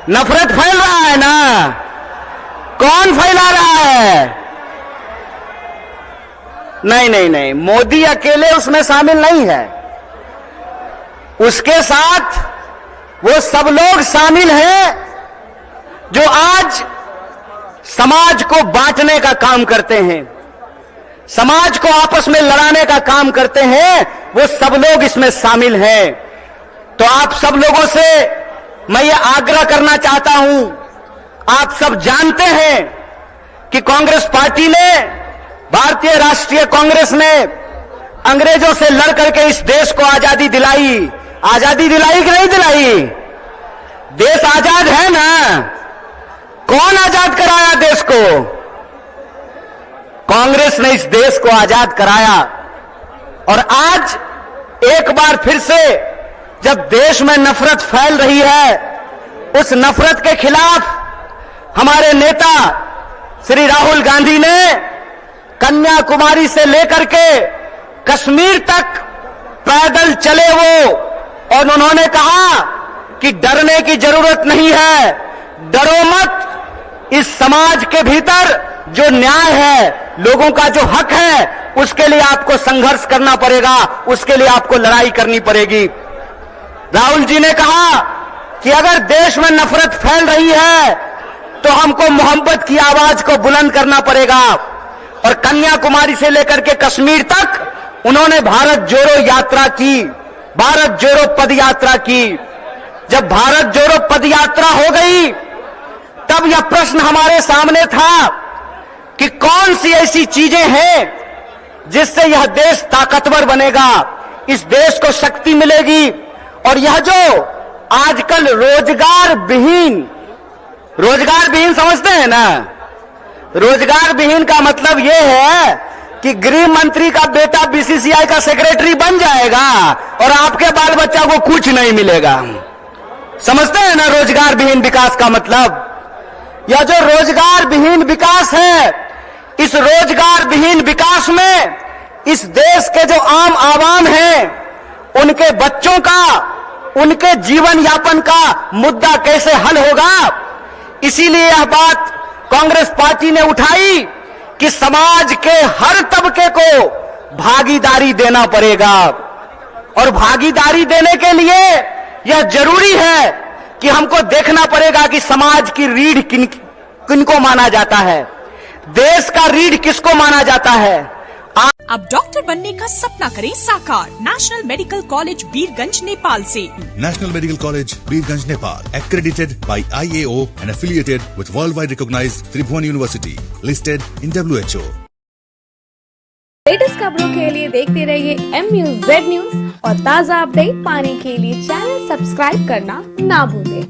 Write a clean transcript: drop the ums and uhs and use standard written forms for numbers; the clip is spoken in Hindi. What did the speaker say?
नफरत फैल रहा है ना। कौन फैला रहा है? नहीं नहीं नहीं, मोदी अकेले उसमें शामिल नहीं है, उसके साथ वो सब लोग शामिल हैं जो आज समाज को बांटने का काम करते हैं, समाज को आपस में लड़ाने का काम करते हैं। वो सब लोग इसमें शामिल हैं। तो आप सब लोगों से मैं ये आग्रह करना चाहता हूं, आप सब जानते हैं कि कांग्रेस पार्टी ने, भारतीय राष्ट्रीय कांग्रेस ने अंग्रेजों से लड़ करके इस देश को आजादी दिलाई। आजादी दिलाई कि नहीं दिलाई? देश आजाद है ना। कौन आजाद कराया देश को? कांग्रेस ने इस देश को आजाद कराया। और आज एक बार फिर से जब देश में नफरत फैल रही है, उस नफरत के खिलाफ हमारे नेता श्री राहुल गांधी ने कन्याकुमारी से लेकर के कश्मीर तक पैदल चले वो, और उन्होंने कहा कि डरने की जरूरत नहीं है, डरो मत। इस समाज के भीतर जो न्याय है, लोगों का जो हक है, उसके लिए आपको संघर्ष करना पड़ेगा, उसके लिए आपको लड़ाई करनी पड़ेगी। राहुल जी ने कहा कि अगर देश में नफरत फैल रही है तो हमको मोहब्बत की आवाज को बुलंद करना पड़ेगा। और कन्याकुमारी से लेकर के कश्मीर तक उन्होंने भारत जोड़ो यात्रा की, भारत जोड़ो पद यात्रा की। जब भारत जोड़ो पद यात्रा हो गई, तब यह प्रश्न हमारे सामने था कि कौन सी ऐसी चीजें हैं जिससे यह देश ताकतवर बनेगा, इस देश को शक्ति मिलेगी। और यह जो आजकल रोजगार विहीन समझते हैं ना, रोजगार विहीन का मतलब यह है कि गृह मंत्री का बेटा बीसीसीआई का सेक्रेटरी बन जाएगा और आपके बाल बच्चा को कुछ नहीं मिलेगा। समझते हैं ना रोजगार विहीन विकास का मतलब? यह जो रोजगार विहीन विकास है, इस रोजगार विहीन विकास में इस देश के जो आम आवाम हैं, उनके बच्चों का, उनके जीवन यापन का मुद्दा कैसे हल होगा। इसीलिए यह बात कांग्रेस पार्टी ने उठाई कि समाज के हर तबके को भागीदारी देना पड़ेगा। और भागीदारी देने के लिए यह जरूरी है कि हमको देखना पड़ेगा कि समाज की रीढ़ किनको माना जाता है, देश का रीढ़ किसको माना जाता है। अब डॉक्टर बनने का सपना करें साकार national medical college Birgunj Nepal से। National Medical College, Birganj, Nepal, accredited by IAO and affiliated with worldwide recognized Tribhuvan University, listed in WHO. Latest खबरों के लिए देखते रहिए MUZ न्यूज और ताज़ा अपडेट पाने के लिए चैनल सब्सक्राइब करना ना भूलें।